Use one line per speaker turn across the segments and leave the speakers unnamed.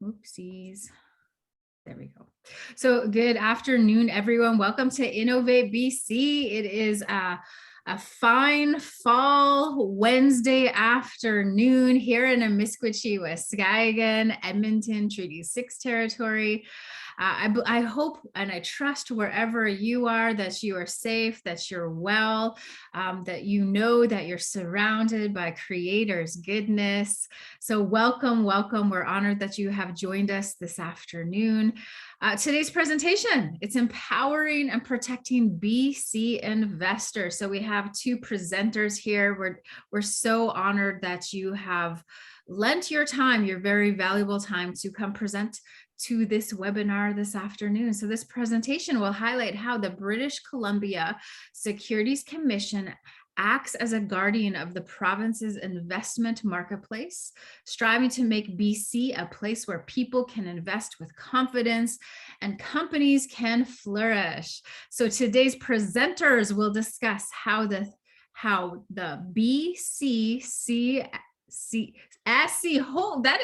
Oopsies. There we go. So good afternoon, everyone. Welcome to Innovate BC. It is a fine fall Wednesday afternoon here in Amiskwaci, Waskagan, Edmonton, Treaty 6 territory. I hope and I trust wherever you are that you are safe, that you're well, that you know that you're surrounded by Creator's goodness. So welcome, welcome. We're honored that you have joined us this afternoon. Today's presentation, it's empowering and protecting BC investors. So we have two presenters here. We're so honored that you have lent your time, your very valuable time, to come present to this webinar this afternoon. So this presentation will highlight how the British Columbia Securities Commission acts as a guardian of the province's investment marketplace, striving to make BC a place where people can invest with confidence and companies can flourish. So today's presenters will discuss how the BCSC,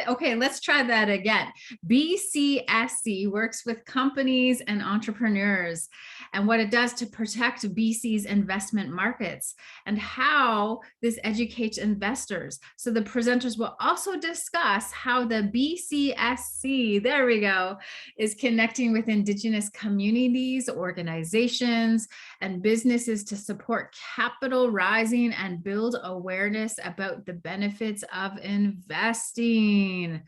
okay, let's try that again. BCSC works with companies and entrepreneurs and what it does to protect BC's investment markets and how this educates investors. So the presenters will also discuss how the BCSC, there we go, is connecting with indigenous communities, organizations, and businesses to support capital rising and build awareness about the benefits of investing.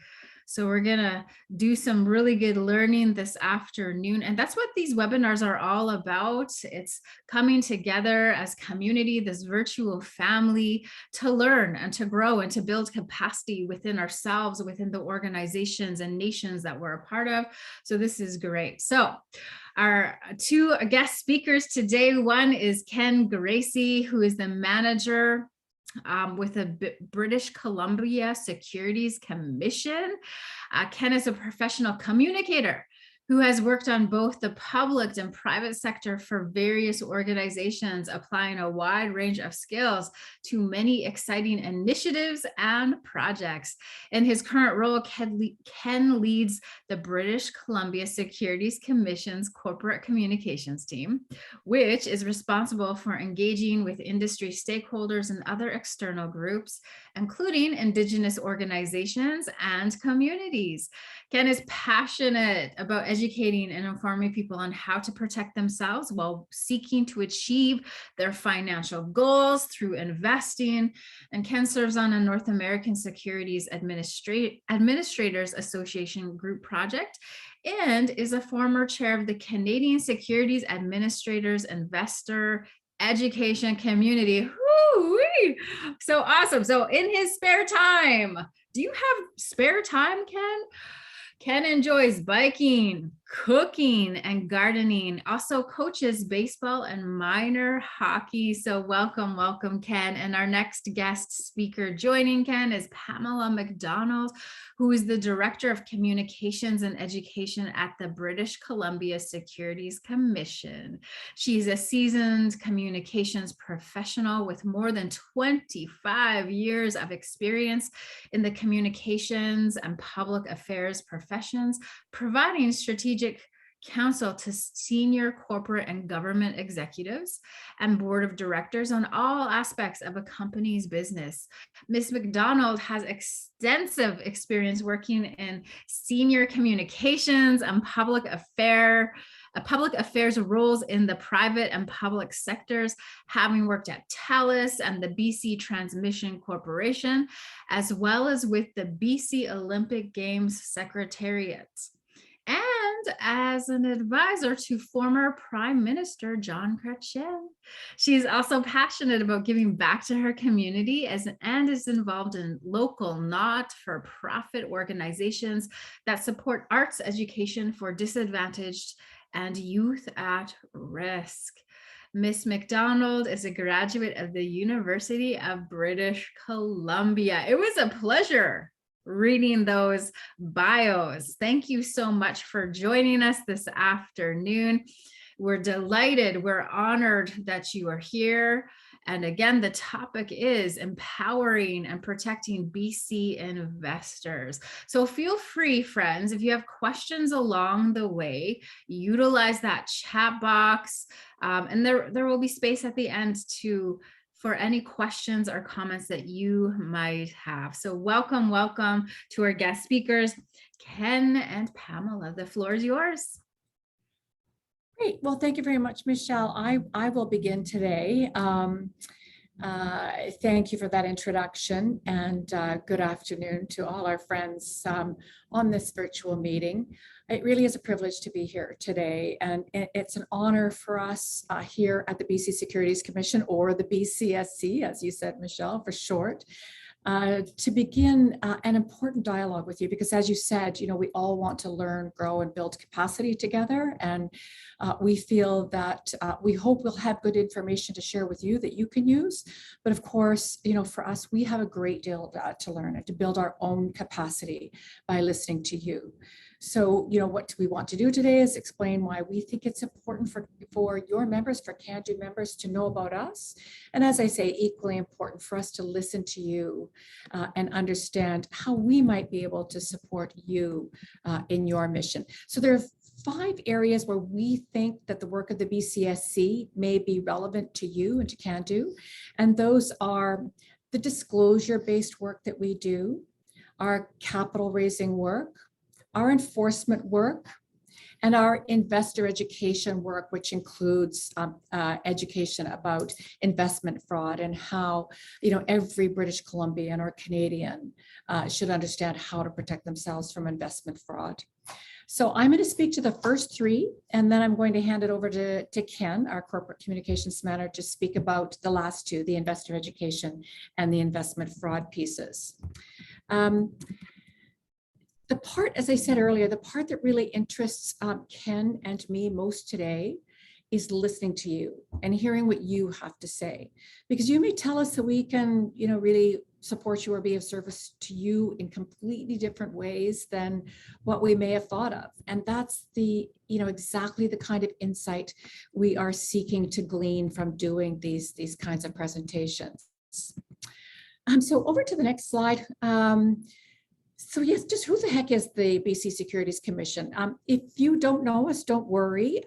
So we're gonna do some really good learning this afternoon. And that's what these webinars are all about. It's coming together as community, this virtual family, to learn and to grow and to build capacity within ourselves, within the organizations and nations that we're a part of. So this is great. So our two guest speakers today, one is Ken Gracie, who is the manager with the British Columbia Securities Commission. Ken is a professional communicator who has worked on both the public and private sector for various organizations, applying a wide range of skills to many exciting initiatives and projects. In his current role, Ken leads the British Columbia Securities Commission's corporate communications team, which is responsible for engaging with industry stakeholders and other external groups, including indigenous organizations and communities. Ken is passionate about educating and informing people on how to protect themselves while seeking to achieve their financial goals through investing. And Ken serves on a North American Securities Administrators Association group project and is a former chair of the Canadian Securities Administrators Investor Education Community. Woo-wee! So awesome. So in his spare time, do you have spare time, Ken? Ken enjoys biking, cooking, and gardening, also coaches baseball and minor hockey. So welcome, welcome, Ken. And our next guest speaker joining Ken is Pamela Mcdonald, who is the Director of Communications and Education at the British Columbia Securities Commission. She's a seasoned communications professional with more than 25 years of experience in the communications and public affairs professions, providing strategic counsel to senior corporate and government executives and board of directors on all aspects of a company's business. Ms. McDonald has extensive experience working in senior communications and public affairs roles in the private and public sectors, having worked at TELUS and the BC Transmission Corporation, as well as with the BC Olympic Games Secretariat, and as an advisor to former Prime Minister John Chrétien. She is also passionate about giving back to her community and is involved in local not-for-profit organizations that support arts education for disadvantaged and youth at risk. Ms. McDonald is a graduate of the University of British Columbia. It was a pleasure reading those bios. Thank you so much for joining us this afternoon. We're delighted, we're honored that you are here. And again, the topic is empowering and protecting BC investors. So feel free, friends, if you have questions along the way, utilize that chat box. And there will be space at the end for any questions or comments that you might have. So welcome to our guest speakers, Ken and Pamela. The floor is yours.
Great. Well, thank you very much, Michelle. I will begin today. Thank you for that introduction, and good afternoon to all our friends on this virtual meeting. It really is a privilege to be here today, and it's an honor for us here at the BC Securities Commission, or the BCSC, as you said, Michelle, for short, to begin an important dialogue with you, because as you said, we all want to learn, grow, and build capacity together. And we feel that we hope we'll have good information to share with you that you can use. But of course, for us, we have a great deal to learn and to build our own capacity by listening to you. So, what we want to do today is explain why we think it's important for your members, for CanDo members, to know about us. And as I say, equally important for us to listen to you and understand how we might be able to support you in your mission. So there are 5 areas where we think that the work of the BCSC may be relevant to you and to CanDo. And those are the disclosure-based work that we do, our capital raising work, our enforcement work, and our investor education work, which includes education about investment fraud and how every British Columbian or Canadian should understand how to protect themselves from investment fraud. So I'm going to speak to the first 3, and then I'm going to hand it over to Ken, our corporate communications manager, to speak about the last 2, the investor education and the investment fraud pieces. The part, as I said earlier, the part that really interests Ken and me most today is listening to you and hearing what you have to say, because you may tell us that we can, really support you or be of service to you in completely different ways than what we may have thought of. And that's exactly the kind of insight we are seeking to glean from doing these kinds of presentations. So over to the next slide. So yes, just who the heck is the BC Securities Commission? If you don't know us, don't worry.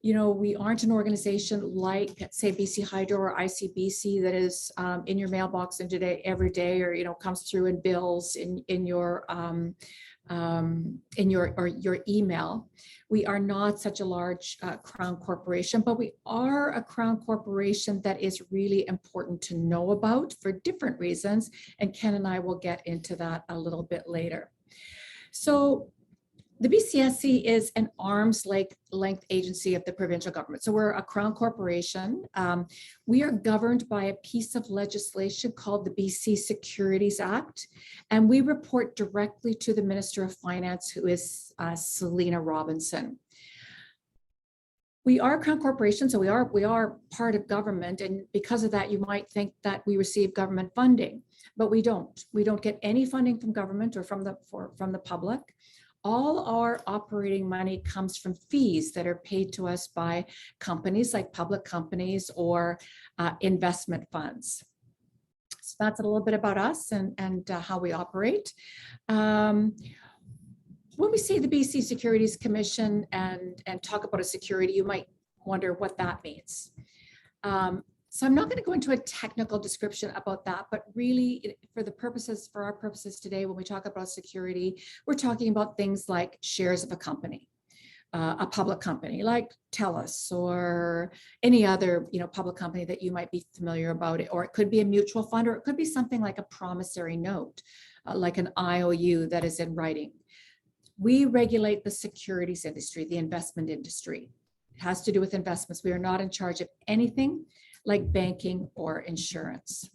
We aren't an organization like, say, BC Hydro or ICBC that is in your mailbox every day, or comes through in bills in your email. We are not such a large crown corporation, but we are a crown corporation that is really important to know about for different reasons. And Ken and I will get into that a little bit later. So the BCSC is an arm's length agency of the provincial government. So we're a crown corporation. We are governed by a piece of legislation called the Bc Securities Act, and we report directly to the Minister of Finance, who is Selena Robinson. We are a crown corporation, so we are part of government, and because of that, you might think that we receive government funding, but we don't. We don't get any funding from government or from the public. All our operating money comes from fees that are paid to us by companies like public companies or investment funds. So that's a little bit about us and how we operate. When we say the BC Securities Commission and talk about a security, you might wonder what that means. So I'm not going to go into a technical description about that, but really for our purposes today, when we talk about security, we're talking about things like shares of a company, a public company like TELUS or any other public company that you might be familiar about it, or it could be a mutual fund, or it could be something like a promissory note, like an IOU that is in writing. We regulate the securities industry, the investment industry. It has to do with investments. We are not in charge of anything like banking or insurance.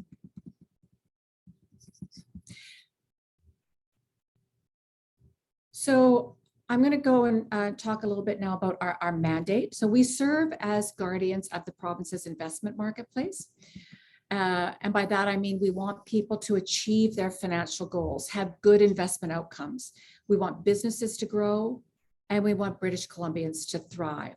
So I'm going to go and talk a little bit now about our mandate. So we serve as guardians of the province's investment marketplace. And by that, I mean, we want people to achieve their financial goals, have good investment outcomes. We want businesses to grow, and we want British Columbians to thrive.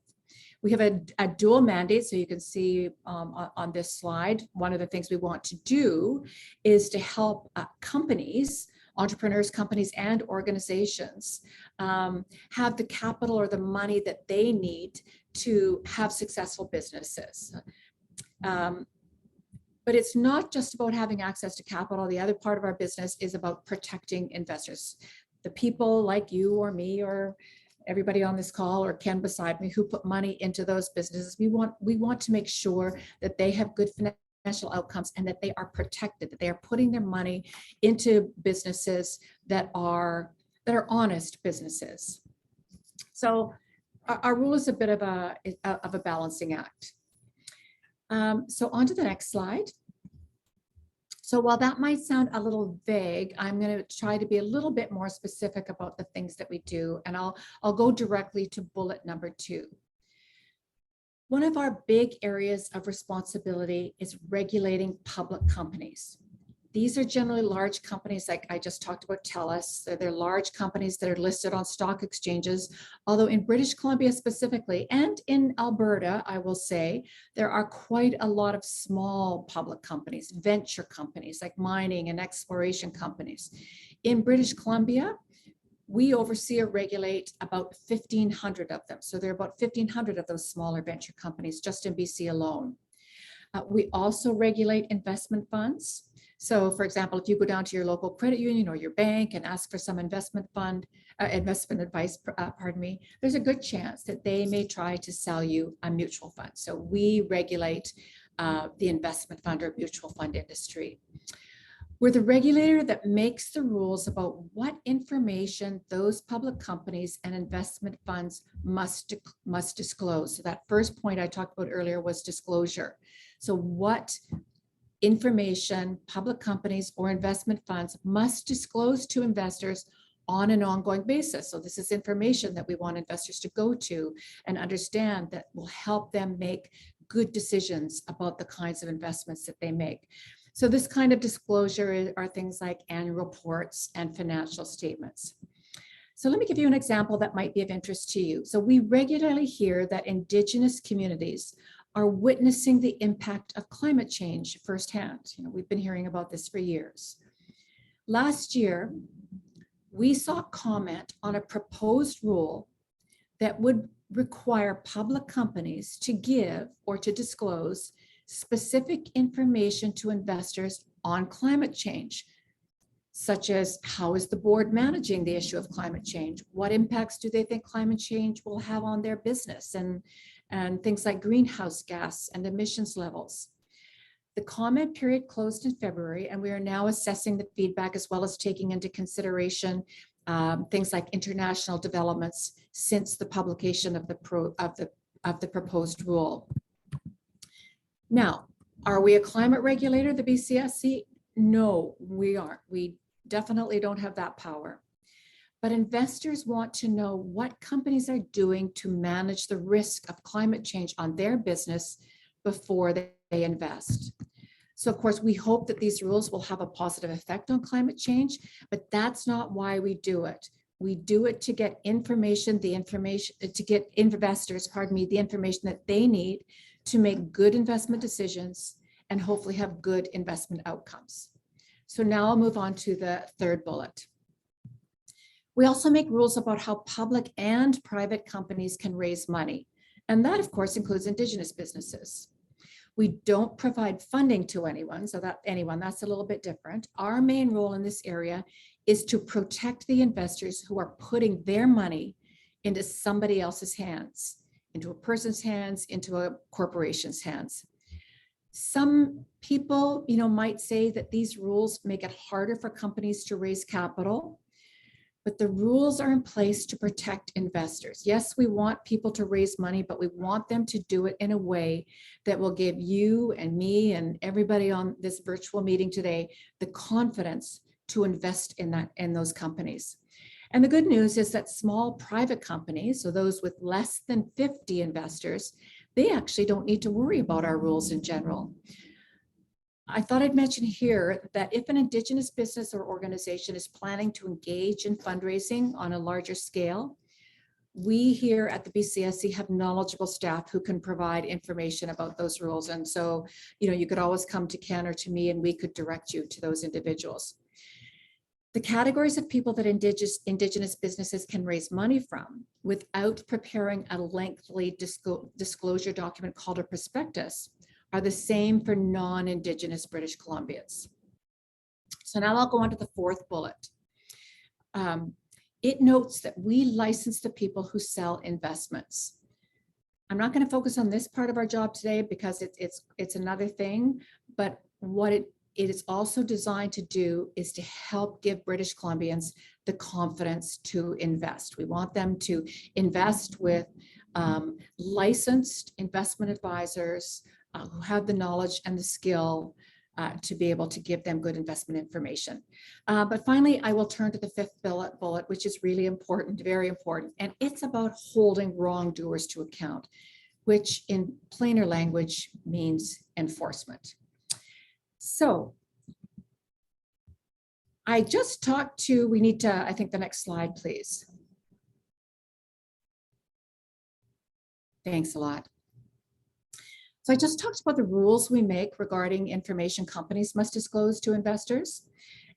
We have a dual mandate, so you can see on this slide, one of the things we want to do is to help companies, entrepreneurs, companies, and organizations have the capital or the money that they need to have successful businesses. But it's not just about having access to capital. The other part of our business is about protecting investors. The people like you or me or everybody on this call or Ken beside me who put money into those businesses, we want to make sure that they have good financial outcomes and that they are protected, that they are putting their money into businesses that are honest businesses. So our rule is a bit of a balancing act. So on to the next slide. So while that might sound a little vague, I'm going to try to be a little bit more specific about the things that we do, and I'll go directly to bullet number 2. One of our big areas of responsibility is regulating public companies. These are generally large companies like I just talked about TELUS. They're large companies that are listed on stock exchanges, although in British Columbia specifically, and in Alberta, I will say, there are quite a lot of small public companies, venture companies like mining and exploration companies. In British Columbia, we oversee or regulate about 1,500 of them. So there are about 1,500 of those smaller venture companies just in BC alone. We also regulate investment funds. So for example, if you go down to your local credit union or your bank and ask for some investment advice, there's a good chance that they may try to sell you a mutual fund. So we regulate the investment fund or mutual fund industry. We're the regulator that makes the rules about what information those public companies and investment funds must disclose. So that first point I talked about earlier was disclosure. So what information public companies or investment funds must disclose to investors on an ongoing basis. So this is information that we want investors to go to and understand that will help them make good decisions about the kinds of investments that they make. So this kind of disclosure are things like annual reports and financial statements. So let me give you an example that might be of interest to you. So we regularly hear that Indigenous communities are witnessing the impact of climate change firsthand. We've been hearing about this for years. Last year, we saw comment on a proposed rule that would require public companies to give or to disclose specific information to investors on climate change, such as how is the board managing the issue of climate change? What impacts do they think climate change will have on their business? And things like greenhouse gas and emissions levels. The comment period closed in February, and we are now assessing the feedback as well as taking into consideration things like international developments since the publication of the proposed rule. Now, are we a climate regulator, the BCSC? No, we aren't. We definitely don't have that power. But investors want to know what companies are doing to manage the risk of climate change on their business before they invest. So of course, we hope that these rules will have a positive effect on climate change, but that's not why we do it. We do it to get information, to get investors, the information that they need to make good investment decisions and hopefully have good investment outcomes. So now I'll move on to the third bullet. We also make rules about how public and private companies can raise money. And that, of course, includes Indigenous businesses. We don't provide funding to anyone, that's a little bit different. Our main role in this area is to protect the investors who are putting their money into somebody else's hands, into a person's hands, into a corporation's hands. Some people, might say that these rules make it harder for companies to raise capital. But the rules are in place to protect investors. Yes, we want people to raise money, but we want them to do it in a way that will give you and me and everybody on this virtual meeting today the confidence to invest in those companies. And the good news is that small private companies, so those with less than 50 investors, they actually don't need to worry about our rules in general. I thought I'd mention here that if an Indigenous business or organization is planning to engage in fundraising on a larger scale, we here at the BCSC have knowledgeable staff who can provide information about those rules. And so, you could always come to Ken or to me and we could direct you to those individuals. The categories of people that indigenous businesses can raise money from without preparing a lengthy disclosure document called a prospectus are the same for non-Indigenous British Columbians. So now I'll go on to the fourth bullet. It notes that we license the people who sell investments. I'm not going to focus on this part of our job today because it's another thing, but what it is also designed to do is to help give British Columbians the confidence to invest. We want them to invest with licensed investment advisors who have the knowledge and the skill to be able to give them good investment information. But finally, I will turn to the fifth bullet, which is really important, very important. And it's about holding wrongdoers to account, which in plainer language means enforcement. So I just talked to, we need to, I think the next slide, please. Thanks a lot. So I just talked about the rules we make regarding information companies must disclose to investors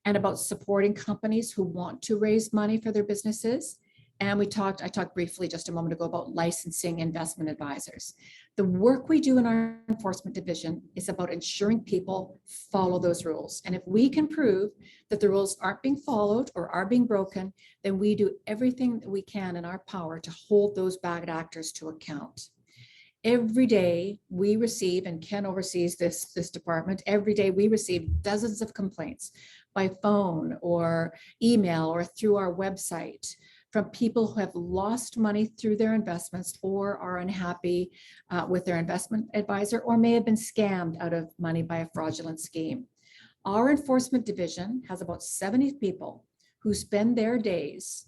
and about supporting companies who want to raise money for their businesses. And I talked briefly just a moment ago about licensing investment advisors. The work we do in our enforcement division is about ensuring people follow those rules. And if we can prove that the rules aren't being followed or are being broken, then we do everything that we can in our power to hold those bad actors to account. Every day we receive, and Ken oversees this department, every day we receive dozens of complaints by phone or email or through our website from people who have lost money through their investments or are unhappy with their investment advisor or may have been scammed out of money by a fraudulent scheme. Our enforcement division has about 70 people who spend their days,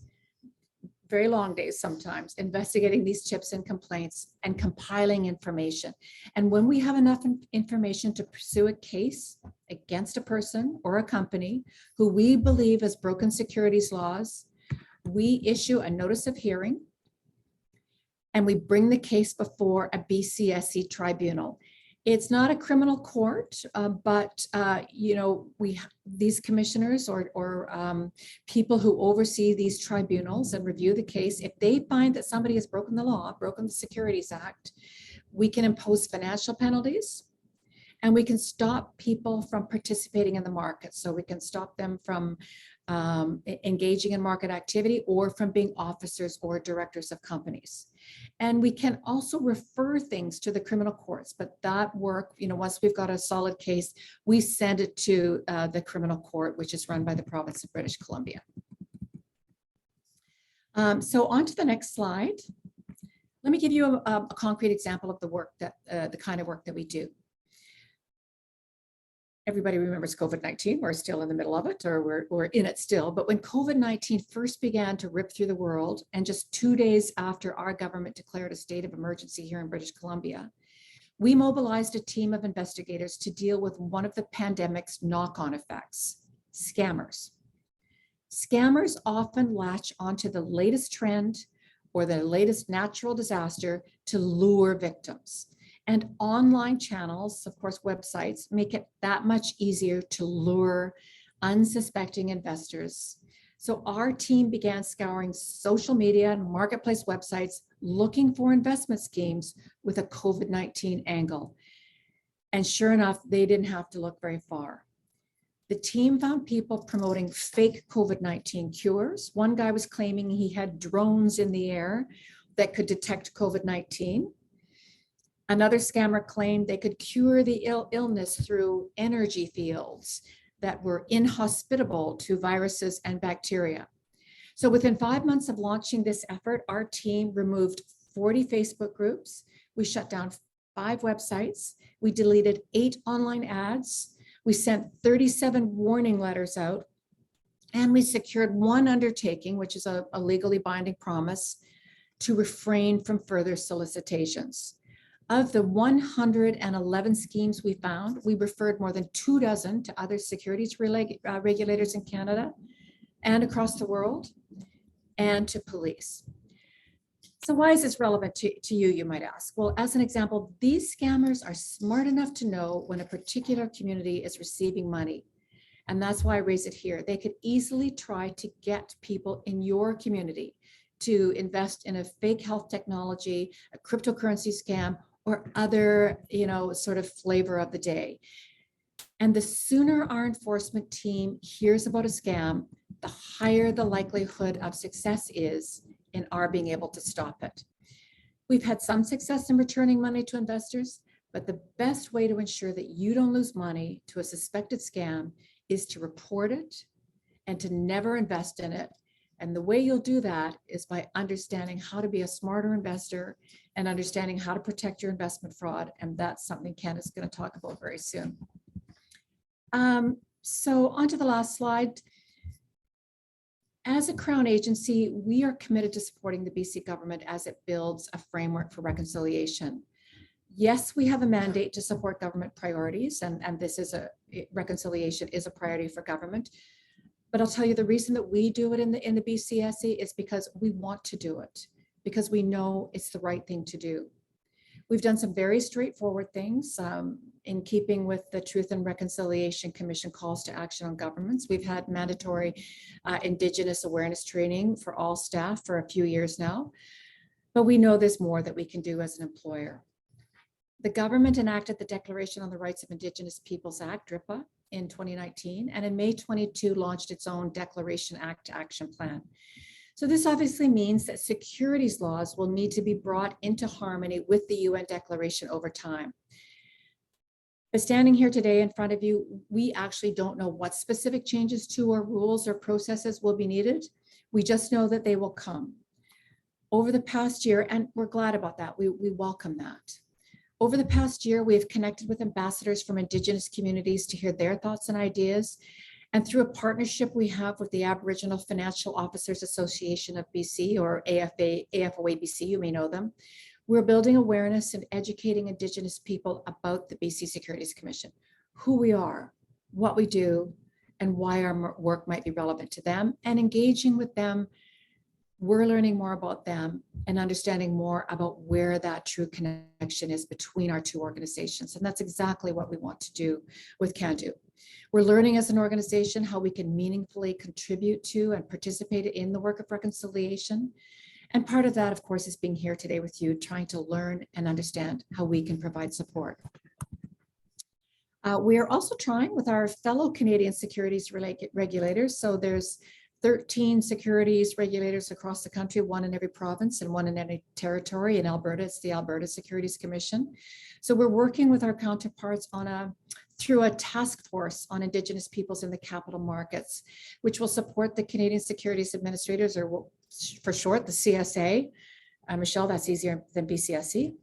very long days sometimes, investigating these tips and complaints and compiling information. And when we have enough information to pursue a case against a person or a company who we believe has broken securities laws, we issue a notice of hearing and we bring the case before a BCSC tribunal. It's not a criminal court, but these commissioners or people who oversee these tribunals and review the case, if they find that somebody has broken the law, broken the Securities Act, we can impose financial penalties and we can stop people from participating in the market. So we can stop them from engaging in market activity or from being officers or directors of companies. And we can also refer things to the criminal courts, but that work, once we've got a solid case, we send it to the criminal court, which is run by the province of British Columbia. So on to the next slide. Let me give you a concrete example of the work that, the kind of work that we do. Everybody remembers COVID-19. We're still in the middle of it, or we're in it still. But when COVID-19 first began to rip through the world, and just 2 days after our government declared a state of emergency here in British Columbia, we mobilized a team of investigators to deal with one of the pandemic's knock-on effects, scammers. Scammers often latch onto the latest trend or the latest natural disaster to lure victims. And online channels, of course, websites, make it that much easier to lure unsuspecting investors. So our team began scouring social media and marketplace websites looking for investment schemes with a COVID-19 angle. And sure enough, they didn't have to look very far. The team found people promoting fake COVID-19 cures. One guy was claiming he had drones in the air that could detect COVID-19. Another scammer claimed they could cure the illness through energy fields that were inhospitable to viruses and bacteria. So within 5 months of launching this effort, our team removed 40 Facebook groups. We shut down 5 websites. We deleted 8 online ads. We sent 37 warning letters out. And we secured 1 undertaking, which is a legally binding promise, to refrain from further solicitations. Of the 111 schemes we found, we referred more than 24 to other securities regulators in Canada and across the world, and to police. So why is this relevant to you, you might ask? Well, as an example, these scammers are smart enough to know when a particular community is receiving money. And that's why I raise it here. They could easily try to get people in your community to invest in a fake health technology, a cryptocurrency scam, or other, sort of flavor of the day. And the sooner our enforcement team hears about a scam, the higher the likelihood of success is in our being able to stop it. We've had some success in returning money to investors, but the best way to ensure that you don't lose money to a suspected scam is to report it and to never invest in it. And the way you'll do that is by understanding how to be a smarter investor and understanding how to protect your investment fraud. And that's something Ken is going to talk about very soon. So on to the last slide. As a Crown agency, we are committed to supporting the BC government as it builds a framework for reconciliation. Yes, we have a mandate to support government priorities, and this is reconciliation is a priority for government. But I'll tell you the reason that we do it in the BCSC is because we want to do it, because we know it's the right thing to do. We've done some very straightforward things in keeping with the Truth and Reconciliation Commission calls to action on governments. We've had mandatory indigenous awareness training for all staff for a few years now, but we know there's more that we can do as an employer. The government enacted the Declaration on the Rights of Indigenous Peoples Act, DRIPA, in 2019, and in May 22 launched its own Declaration Act Action Plan. So this obviously means that securities laws will need to be brought into harmony with the UN Declaration over time. But standing here today in front of you, we actually don't know what specific changes to our rules or processes will be needed. We just know that they will come. Over the past year, and we're glad about that, we welcome that. Over the past year, we have connected with ambassadors from Indigenous communities to hear their thoughts and ideas. And through a partnership we have with the Aboriginal Financial Officers Association of BC, or AFOA-BC, you may know them, we're building awareness and educating Indigenous people about the BC Securities Commission, who we are, what we do, and why our work might be relevant to them, and engaging with them. We're learning more about them and understanding more about where that true connection is between our two organizations. And that's exactly what we want to do with CanDo. We're learning as an organization how we can meaningfully contribute to and participate in the work of reconciliation. And part of that, of course, is being here today with you, trying to learn and understand how we can provide support. We are also trying with our fellow Canadian securities regulators. So there's 13 securities regulators across the country, one in every province and one in every territory. In Alberta, it's the Alberta Securities Commission. So we're working with our counterparts through a task force on Indigenous peoples in the capital markets, which will support the Canadian Securities Administrators, or for short, the CSA. Michelle, that's easier than BCSC.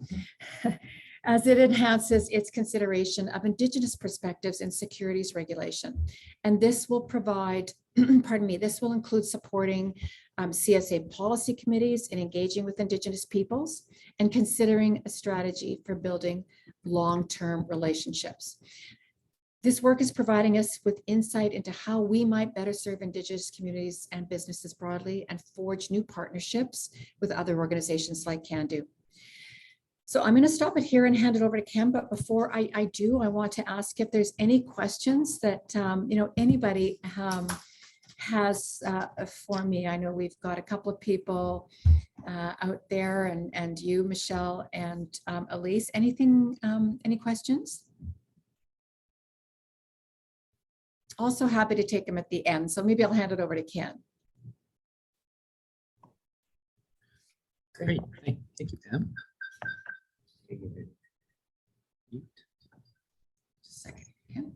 As it enhances its consideration of Indigenous perspectives in securities regulation. And this will provide, this will include supporting CSA policy committees in engaging with Indigenous peoples and considering a strategy for building long-term relationships. This work is providing us with insight into how we might better serve Indigenous communities and businesses broadly and forge new partnerships with other organizations like CanDo. So I'm going to stop it here and hand it over to Ken. But before I do, I want to ask if there's any questions that anybody has for me. I know we've got a couple of people out there, and you, Michelle, and Elise. Anything? Any questions? Also happy to take them at the end. So maybe I'll hand it over to Ken.
Great. Thank you, Pam.
Just a second. Ken.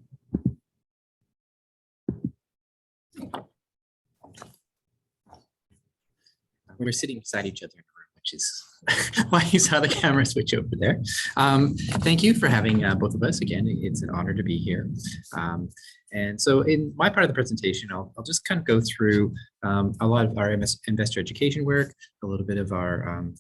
We're sitting beside each other in a room, which is why you saw the camera switch over there. Thank you for having both of us again. It's an honor to be here. And so in my part of the presentation, I'll just kind of go through a lot of our investor education work, a little bit of our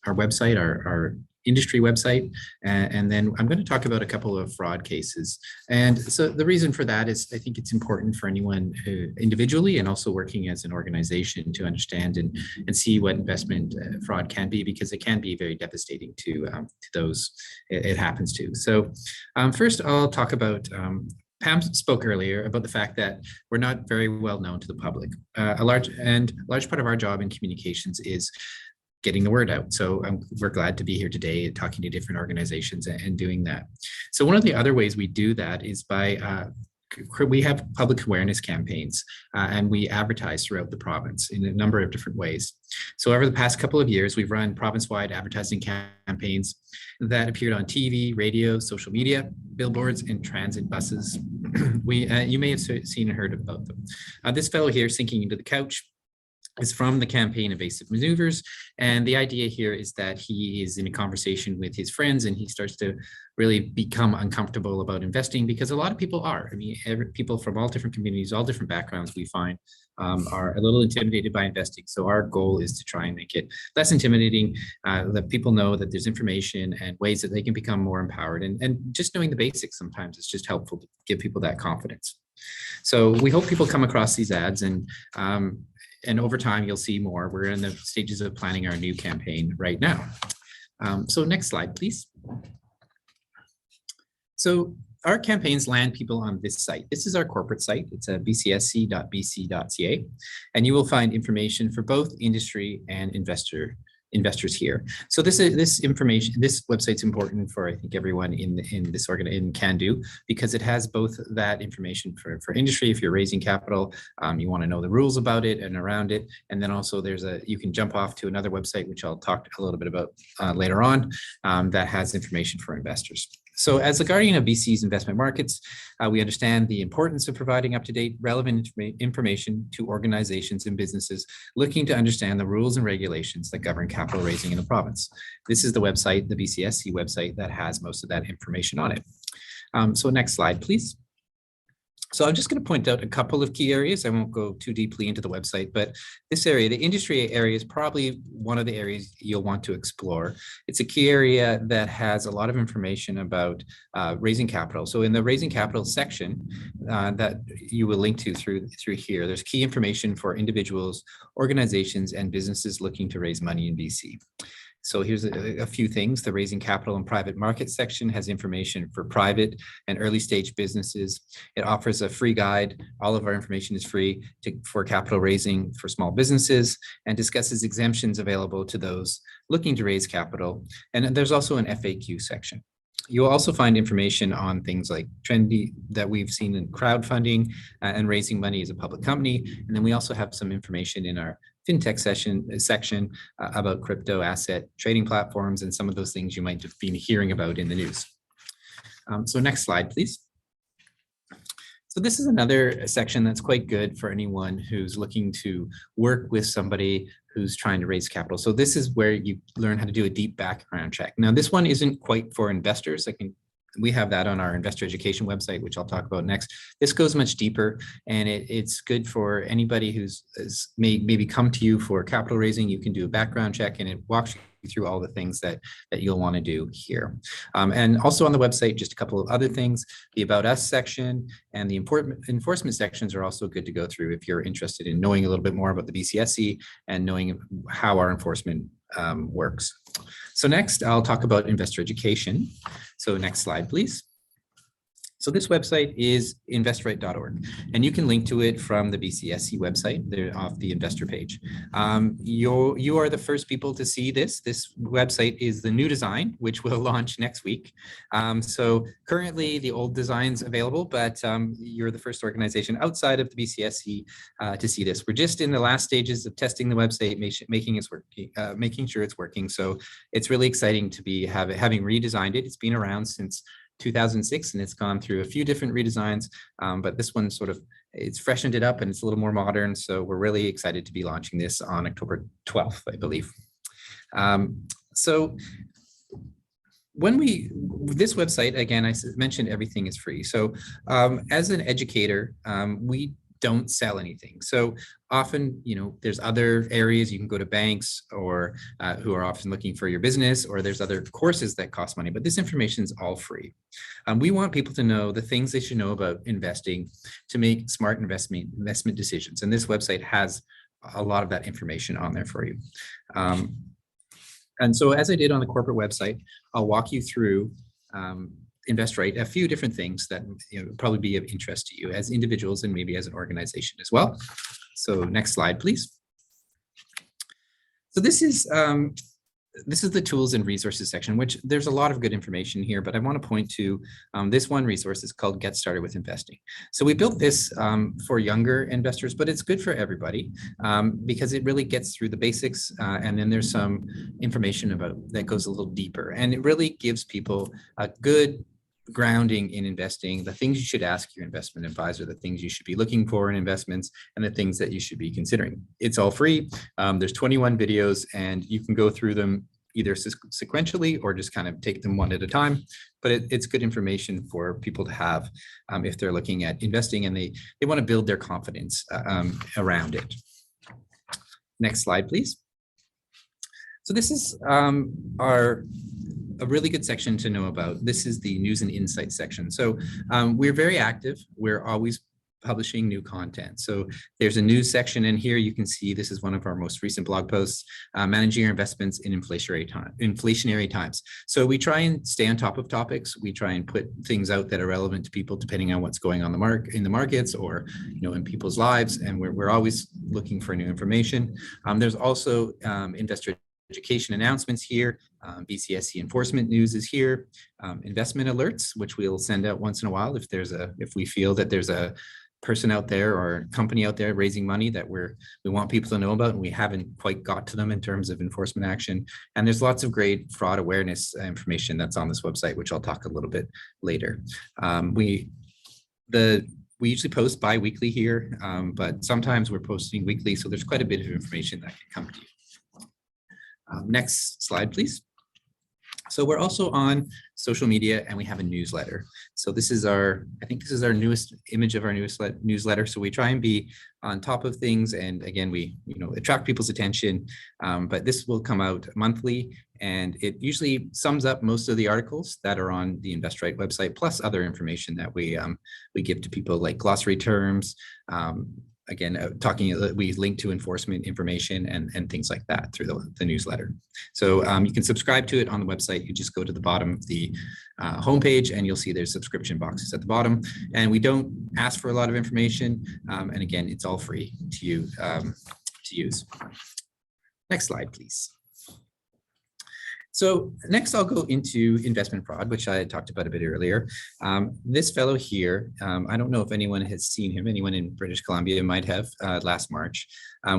website, our industry website. And then I'm going to talk about a couple of fraud cases. And so the reason for that is I think it's important for anyone who individually and also working as an organization to understand and see what investment fraud can be, because it can be very devastating to those it happens to. So first I'll talk about Pam spoke earlier about the fact that we're not very well known to the public. A large part of our job in communications is getting the word out. So we're glad to be here today talking to different organizations and doing that. So one of the other ways we do that is by we have public awareness campaigns and we advertise throughout the province in a number of different ways. So over the past couple of years, we've run province-wide advertising campaigns that appeared on TV, radio, social media, billboards, and transit buses. You may have seen and heard about them. This fellow here, Sinking Into the Couch, is from the campaign Evasive Maneuvers. And the idea here is that he is in a conversation with his friends and he starts to really become uncomfortable about investing, because a lot of people are. I mean, people from all different communities, all different backgrounds, we find are a little intimidated by investing. So our goal is to try and make it less intimidating, let people know that there's information and ways that they can become more empowered. And just knowing the basics sometimes is just helpful to give people that confidence. So we hope people come across these ads, and over time, you'll see more. We're in the stages of planning our new campaign right now. So next slide, please. So our campaigns land people on this site. This is our corporate site. It's a bcsc.bc.ca, and you will find information for both industry and investors here. So this website's important for, I think, everyone in Can-Do, because it has both that information for industry. If you're raising capital, you want to know the rules about it and around it. And then also you can jump off to another website, which I'll talk a little bit about later on, that has information for investors. So as the guardian of BC's investment markets, we understand the importance of providing up-to-date relevant information to organizations and businesses looking to understand the rules and regulations that govern capital raising in the province. This is the website, the BCSC website, that has most of that information on it. So next slide, please. So I'm just going to point out a couple of key areas. I won't go too deeply into the website, but this area, the industry area, is probably one of the areas you'll want to explore. It's a key area that has a lot of information about raising capital. So in the raising capital section that you will link to through here, there's key information for individuals, organizations, and businesses looking to raise money in BC. So here's a few things. The Raising Capital and Private Market section has information for private and early stage businesses. It offers a free guide. All of our information is free for capital raising for small businesses, and discusses exemptions available to those looking to raise capital. And there's also an FAQ section. You'll also find information on things like trendy that we've seen in crowdfunding and raising money as a public company. And then we also have some information in our fintech section about crypto asset trading platforms and some of those things you might have been hearing about in the news. So next slide, please. So this is another section that's quite good for anyone who's looking to work with somebody who's trying to raise capital. So this is where you learn how to do a deep background check. Now, this one isn't quite for investors. We have that on our investor education website, which I'll talk about next. This goes much deeper, and it's good for anybody who's maybe come to you for capital raising. You can do a background check, and it walks you through all the things that you'll want to do here. And also on the website, just a couple of other things. The About Us section and the enforcement sections are also good to go through if you're interested in knowing a little bit more about the BCSC and knowing how our enforcement works. So next, I'll talk about investor education. So next slide, please. So this website is investorite.org, and you can link to it from the BCSC website. They're off the investor page. You are the first people to see this. This website is the new design, which will launch next week. So currently the old design's available, but you're the first organization outside of the BCSC to see this. We're just in the last stages of testing the website, making sure it's working. So it's really exciting to be having redesigned it. It's been around since 2006, and it's gone through a few different redesigns, but this one it's freshened it up and it's a little more modern. So we're really excited to be launching this on October 12th, I believe. So this website, again, I mentioned everything is free. So as an educator, we don't sell anything. So often, there's other areas you can go to banks or who are often looking for your business, or there's other courses that cost money, but this information is all free. We want people to know the things they should know about investing to make smart investment decisions. And this website has a lot of that information on there for you. And so as I did on the corporate website, I'll walk you through Invest Right, a few different things that probably be of interest to you as individuals and maybe as an organization as well. So next slide, please. So this is the tools and resources section, which there's a lot of good information here, but I want to point to this one resource. It's called Get Started with Investing. So we built this for younger investors, but it's good for everybody because it really gets through the basics. And then there's some information about that goes a little deeper, and it really gives people a good grounding in investing, the things you should ask your investment advisor, the things you should be looking for in investments, and the things that you should be considering. It's all free. There's 21 videos, and you can go through them either sequentially or just kind of take them one at a time. But it's good information for people to have if they're looking at investing and they want to build their confidence around it. Next slide, please. So this is a really good section to know about. This is the news and insights section. So we're very active. We're always publishing new content. So there's a news section in here. You can see this is one of our most recent blog posts, managing your investments in inflationary times. So we try and stay on top of topics. We try and put things out that are relevant to people depending on what's going on in the markets or in people's lives. And we're always looking for new information. There's also investor education announcements here. BCSC enforcement news is here. Investment alerts, which we'll send out once in a while if we feel that there's a person out there or company out there raising money that we want people to know about and we haven't quite got to them in terms of enforcement action. And there's lots of great fraud awareness information that's on this website, which I'll talk a little bit later. We usually post bi-weekly here, but sometimes we're posting weekly, so there's quite a bit of information that can come to you. Next slide, please. So we're also on social media and we have a newsletter. So this is I think this is our newest image of our newsletter. So we try and be on top of things. And again, we attract people's attention, but this will come out monthly and it usually sums up most of the articles that are on the Invest Right website, plus other information that we give to people like glossary terms, again, we link to enforcement information and things like that through the newsletter. So you can subscribe to it on the website. You just go to the bottom of the homepage and you'll see there's subscription boxes at the bottom. And we don't ask for a lot of information. And again, it's all free to use. Next slide, please. So next I'll go into investment fraud, which I talked about a bit earlier. This fellow here, I don't know if anyone has seen him, anyone in British Columbia might have last March.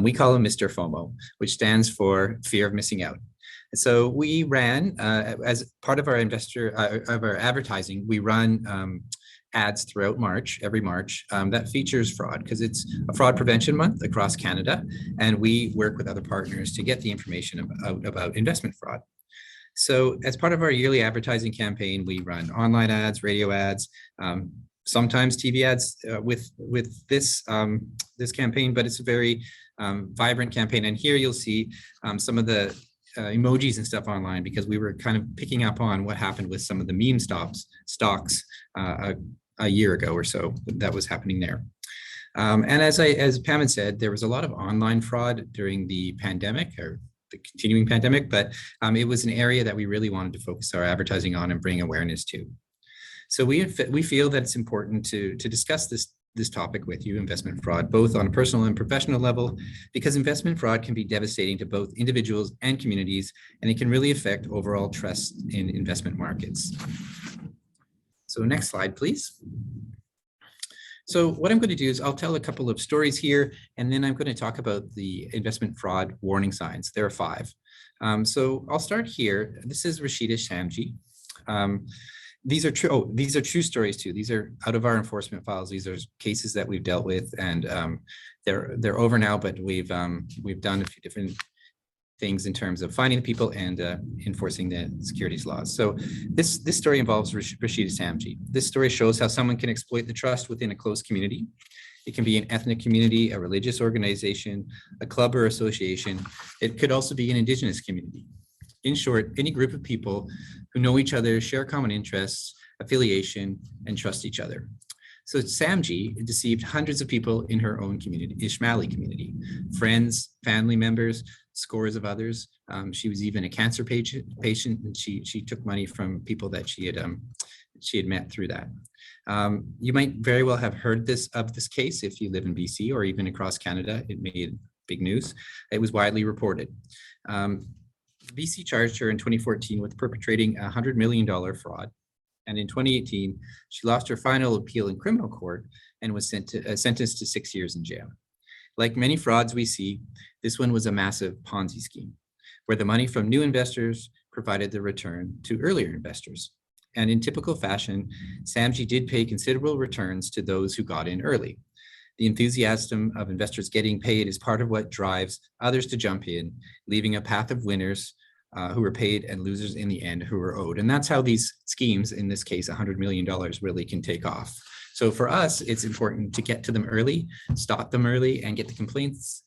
We call him Mr. FOMO, which stands for fear of missing out. So we ran, as part of our advertising, we run ads throughout March, every March, that features fraud because it's a fraud prevention month across Canada. And we work with other partners to get the information about investment fraud. So as part of our yearly advertising campaign, we run online ads, radio ads, sometimes TV ads with this campaign, but it's a very vibrant campaign. And here you'll see some of the emojis and stuff online because we were kind of picking up on what happened with some of the meme stocks a year ago or so that was happening there. And as Pam had said, there was a lot of online fraud during the pandemic or the continuing pandemic, but it was an area that we really wanted to focus our advertising on and bring awareness to. So we feel that it's important to discuss this topic with you, investment fraud, both on a personal and professional level, because investment fraud can be devastating to both individuals and communities, and it can really affect overall trust in investment markets. So next slide, please. So what I'm going to do is I'll tell a couple of stories here, and then I'm going to talk about the investment fraud warning signs. There are 5. So I'll start here. This is Rashida Shamji. These are true. Oh, these are true stories too. These are out of our enforcement files. These are cases that we've dealt with, and they're over now. But we've done a few different things in terms of finding the people and enforcing the securities laws. So this story involves Rashida Samji. This story shows how someone can exploit the trust within a closed community It can be an ethnic community, a religious organization, a club or association. It could also be an indigenous community. In short, any group of people who know each other, share common interests, affiliation, and trust each other. So Samji deceived hundreds of people in her own community, Ishmaeli community, friends, family members, scores of others. She was even a cancer patient, and she took money from people that she had met through that. You might very well have heard of this case if you live in BC or even across Canada. It made big news. It was widely reported. BC charged her in 2014 with perpetrating a $100 million fraud. And in 2018, she lost her final appeal in criminal court and was sentenced to 6 years in jail. Like many frauds we see, this one was a massive Ponzi scheme, where the money from new investors provided the return to earlier investors. And in typical fashion, Samji did pay considerable returns to those who got in early. The enthusiasm of investors getting paid is part of what drives others to jump in, leaving a path of winners who were paid and losers in the end who were owed. And that's how these schemes, in this case, $100 million, really can take off. So for us, it's important to get to them early, stop them early, and get the complaints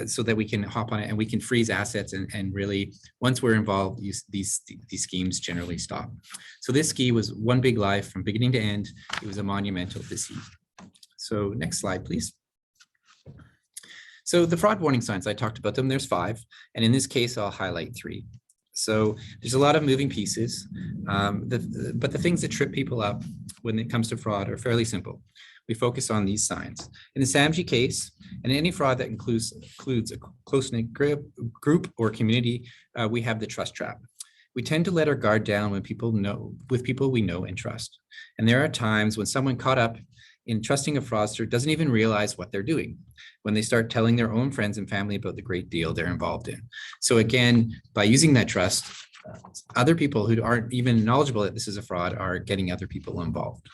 so that we can hop on it and we can freeze assets. And really, once we're involved, these schemes generally stop. So this scheme was one big lie from beginning to end. It was a monumental deceit. So next slide, please. So the fraud warning signs, I talked about them, there's 5. And in this case, I'll highlight 3. So there's a lot of moving pieces, but the things that trip people up when it comes to fraud are fairly simple. We focus on these signs. In the Samji case, and any fraud that includes a close-knit group or community, we have the trust trap. We tend to let our guard down with people we know and trust. And there are times when someone caught up in trusting a fraudster doesn't even realize what they're doing when they start telling their own friends and family about the great deal they're involved in. So again, by using that trust, other people who aren't even knowledgeable that this is a fraud are getting other people involved.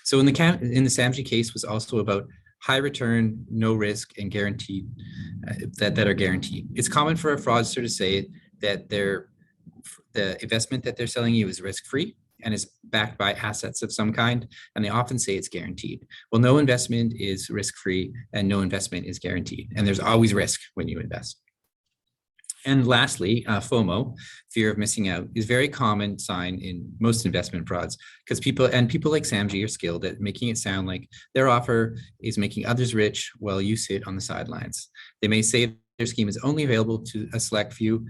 So in the Samji case was also about high return, no risk, and guaranteed that are guaranteed. It's common for a fraudster to say that the investment that they're selling you is risk-free and is backed by assets of some kind, and they often say it's guaranteed. Well, no investment is risk-free and no investment is guaranteed, and there's always risk when you invest. And lastly, FOMO, fear of missing out, is a very common sign in most investment frauds because people like Samji are skilled at making it sound like their offer is making others rich while you sit on the sidelines. They may say their scheme is only available to a select few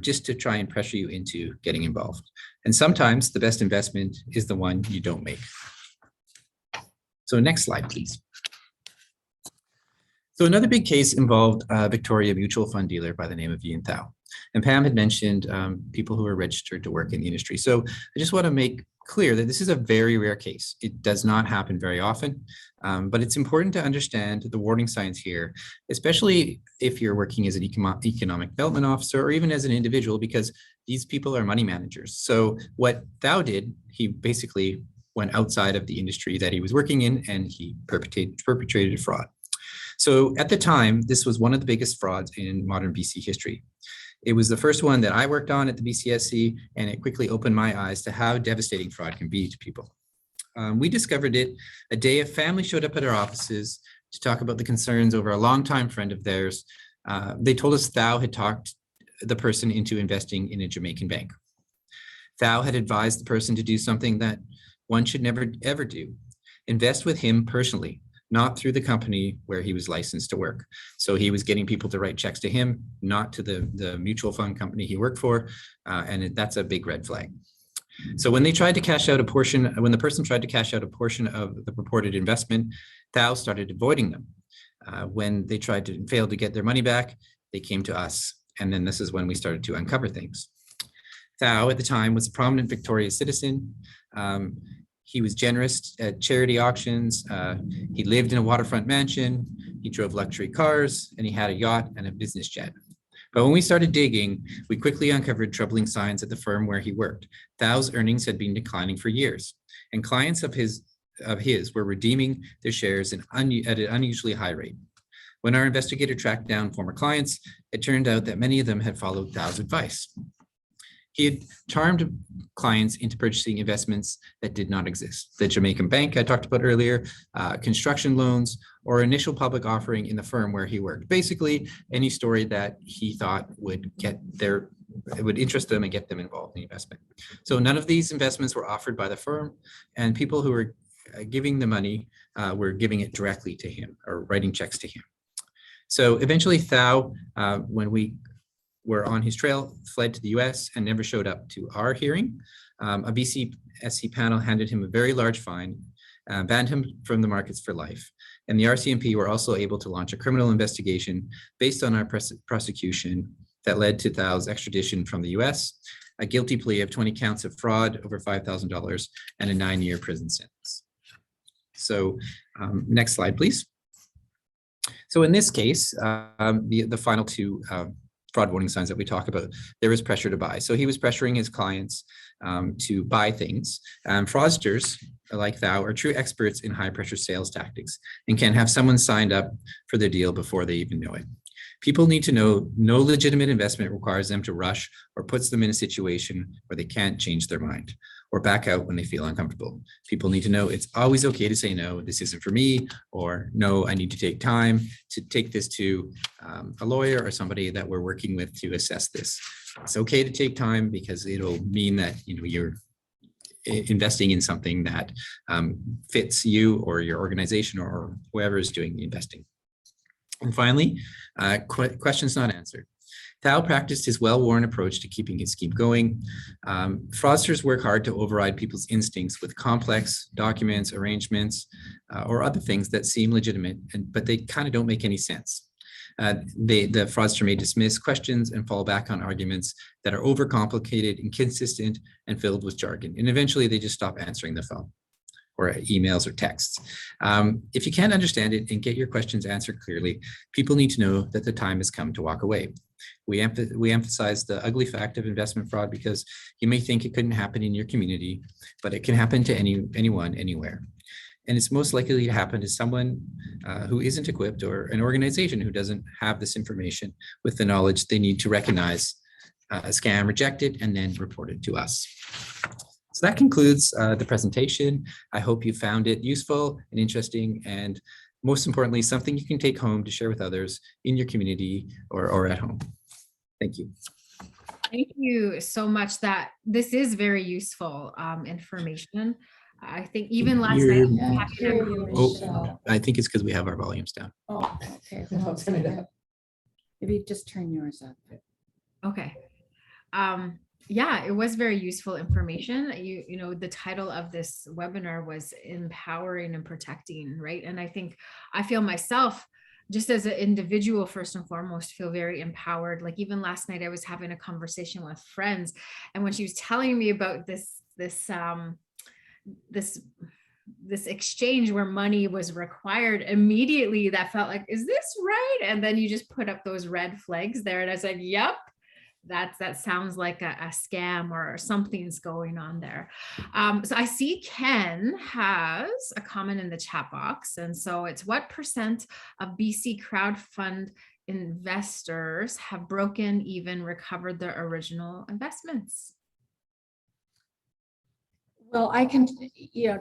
just to try and pressure you into getting involved. And sometimes the best investment is the one you don't make. So next slide, please. So another big case involved Victoria mutual fund dealer by the name of Ian Thao. And Pam had mentioned people who are registered to work in the industry. So I just want to make clear that this is a very rare case. It does not happen very often, but it's important to understand the warning signs here, especially if you're working as an economic development officer or even as an individual, because these people are money managers. So what Thao did, he basically went outside of the industry that he was working in and he perpetrated a fraud. So at the time, this was one of the biggest frauds in modern BC history. It was the first one that I worked on at the BCSC, and it quickly opened my eyes to how devastating fraud can be to people. We discovered it a day a family showed up at our offices to talk about the concerns over a longtime friend of theirs. They told us Thao had talked the person into investing in a Jamaican bank. Thao had advised the person to do something that one should never, ever do. Invest with him personally, not through the company where he was licensed to work. So he was getting people to write checks to him, not to the mutual fund company he worked for. And that's a big red flag. So when they tried to cash out a portion, when the person tried to cash out a portion of the purported investment, Thao started avoiding them. When they tried to fail to get their money back, they came to us. And then this is when we started to uncover things. Thao at the time was a prominent Victoria citizen. He was generous at charity auctions. He lived in a waterfront mansion. He drove luxury cars, and he had a yacht and a business jet. But when we started digging, we quickly uncovered troubling signs at the firm where he worked. Thao's earnings had been declining for years, and clients of his were redeeming their shares at an unusually high rate. When our investigator tracked down former clients, it turned out that many of them had followed Thao's advice. He had charmed clients into purchasing investments that did not exist. The Jamaican bank I talked about earlier, construction loans, or initial public offering in the firm where he worked. Basically, any story that he thought would it would interest them and get them involved in the investment. So none of these investments were offered by the firm, and people who were giving the money were giving it directly to him or writing checks to him. So eventually Thao, when we were on his trail, fled to the US and never showed up to our hearing. A BCSC panel handed him a very large fine, banned him from the markets for life. And the RCMP were also able to launch a criminal investigation based on our prosecution that led to Thao's extradition from the US, a guilty plea of 20 counts of fraud over $5,000 and a 9-year prison sentence. So next slide, please. So in this case, the final two fraud warning signs that we talk about, there was pressure to buy. So he was pressuring his clients to buy things. Fraudsters like Thao are true experts in high pressure sales tactics and can have someone signed up for the deal before they even know it. People need to know no legitimate investment requires them to rush or puts them in a situation where they can't change their mind or back out when they feel uncomfortable. People need to know it's always okay to say, no, this isn't for me, or no, I need to take time to take this to a lawyer or somebody that we're working with to assess this. It's okay to take time because it'll mean that you're investing in something that fits you or your organization or whoever is doing the investing. And finally, questions not answered. Thao practiced his well-worn approach to keeping his scheme going. Fraudsters work hard to override people's instincts with complex documents, arrangements, or other things that seem legitimate, but they kind of don't make any sense. The fraudster may dismiss questions and fall back on arguments that are overcomplicated, inconsistent, and filled with jargon. And eventually they just stop answering the phone or emails or texts. If you can't understand it and get your questions answered clearly, people need to know that the time has come to walk away. We emphasize the ugly fact of investment fraud because you may think it couldn't happen in your community, but it can happen to anyone, anywhere. And it's most likely to happen to someone who isn't equipped or an organization who doesn't have this information with the knowledge they need to recognize a scam, reject it, and then report it to us. So that concludes the presentation. I hope you found it useful and interesting, and most importantly, something you can take home to share with others in your community or at home. Thank you.
Thank you so much. That this is very useful information. I think even last night.
I think it's because we have our volumes down.
Oh, okay. Maybe just turn yours up.
Okay. Yeah, it was very useful information. You know, the title of this webinar was Empowering and Protecting, right? And I feel myself, just as an individual, first and foremost, feel very empowered. Like even last night, I was having a conversation with friends, and when she was telling me about this exchange where money was required, immediately that felt like, is this right? And then you just put up those red flags there, and I said, yep. That sounds like a scam or something's going on there. So I see Ken has a comment in the chat box. And so it's, what percent of BC crowdfund investors have broken even recovered their original investments?
Well, I can,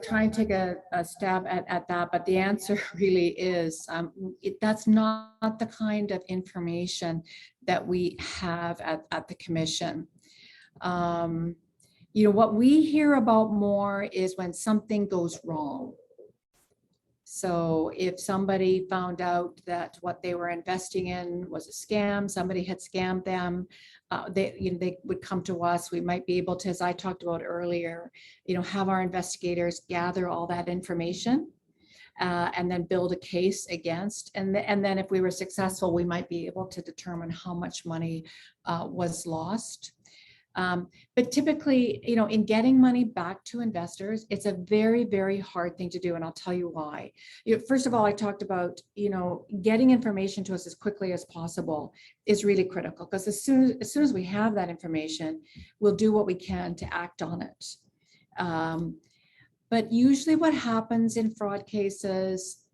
try and take a stab at that, but the answer really is that's not the kind of information that we have at the commission. What we hear about more is when something goes wrong. So if somebody found out that what they were investing in was a scam, somebody had scammed them, they would come to us. We might be able to, as I talked about earlier, have our investigators gather all that information and then build a case against. And then if we were successful, we might be able to determine how much money was lost. But typically, in getting money back to investors, it's a very, very hard thing to do. And I'll tell you why. First of all, I talked about, getting information to us as quickly as possible is really critical, because as soon as we have that information, we'll do what we can to act on it. But usually what happens in fraud cases,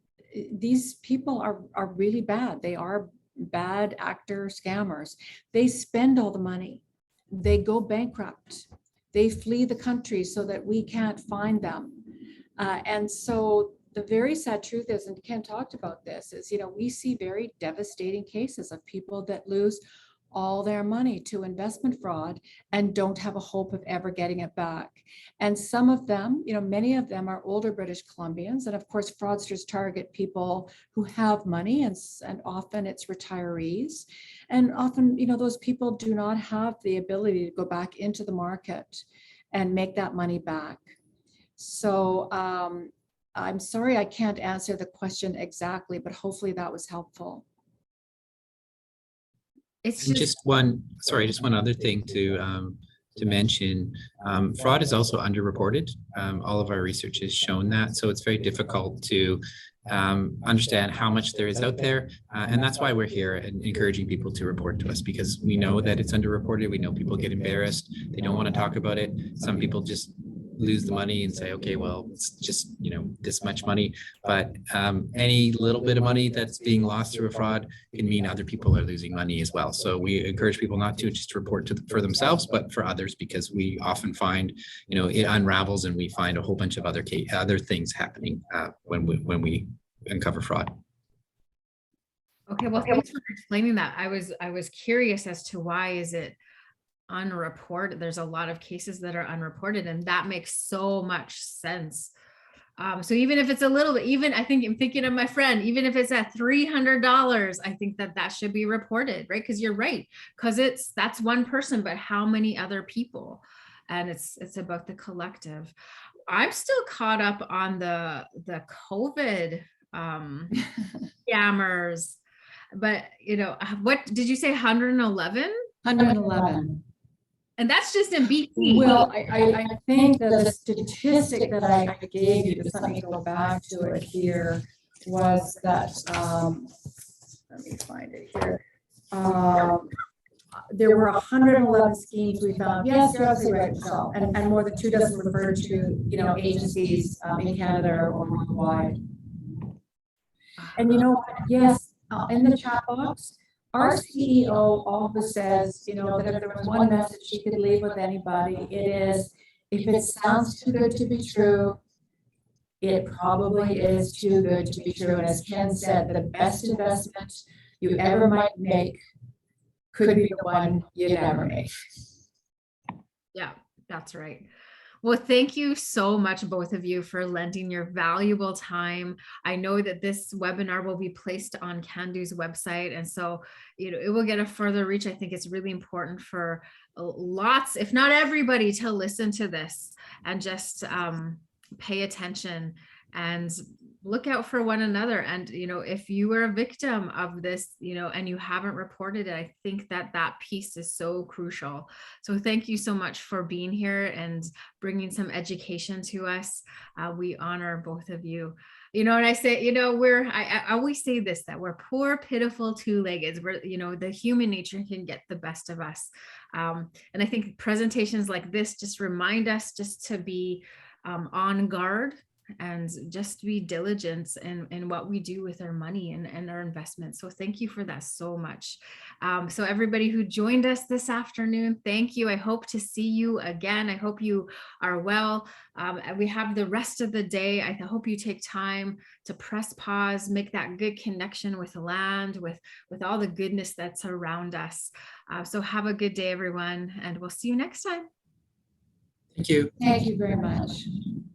these people are really bad. They are bad actor scammers. They spend all the money. they go bankrupt. They flee the country so that we can't find them. And so the very sad truth is, and Ken talked about this, is, we see very devastating cases of people that lose all their money to investment fraud and don't have a hope of ever getting it back. And some of them, many of them are older British Columbians. And of course, fraudsters target people who have money, and often it's retirees. And often, those people do not have the ability to go back into the market and make that money back. So I'm sorry I can't answer the question exactly, but hopefully that was helpful.
It's
just one other thing to mention. Fraud is also underreported. All of our research has shown that. So it's very difficult to understand how much there is out there. And that's why we're here and encouraging people to report to us, because we know that it's underreported. We know people get embarrassed. They don't want to talk about it. Some people just lose the money and say, okay, well, it's just, this much money. But any little bit of money that's being lost through a fraud can mean other people are losing money as well. So we encourage people not to just report for themselves, but for others, because we often find, it unravels and we find a whole bunch of other things happening when we uncover fraud.
Okay, well, thanks for explaining that. I was curious as to why is it unreported. There's a lot of cases that are unreported, and that makes so much sense. So even if it's a little bit, even I think I'm thinking of my friend, even if it's at $300, I think that should be reported, right? Because you're right, because that's one person, but how many other people? And it's about the collective. I'm still caught up on the COVID scammers, but what did you say? 111?
111.
And that's just in BC.
Well, I think that the statistic that I gave you, just let me go back to it here, was that, let me find it here. There were 111 schemes we found. Yes, you're absolutely right, Michelle. And more than 2 doesn't refer to, agencies in Canada or worldwide. And yes, in the chat box, our CEO always says, that if there was one message she could leave with anybody, it is, if it sounds too good to be true, it probably is too good to be true. And as Ken said, the best investment you ever might make could be the one you never make.
Yeah, that's right. Well, thank you so much, both of you, for lending your valuable time. I know that this webinar will be placed on Candu's website, and so it will get a further reach. I think it's really important for lots, if not everybody, to listen to this and just pay attention and look out for one another. And if you were a victim of this, and you haven't reported it, I think that piece is so crucial. So thank you so much for being here and bringing some education to us. We honor both of you. And I say, I always say this, that we're poor, pitiful two-leggeds. We're, the human nature can get the best of us. And I think presentations like this just remind us just to be on guard and just be diligent in what we do with our money and our investments. So thank you for that so much. So everybody who joined us this afternoon, thank you. I hope to see you again. I hope you are well. We have the rest of the day. I hope you take time to press pause, make that good connection with the land, with all the goodness that's around us. So have a good day, everyone, and we'll see you next time.
Thank you.
Thank you very much.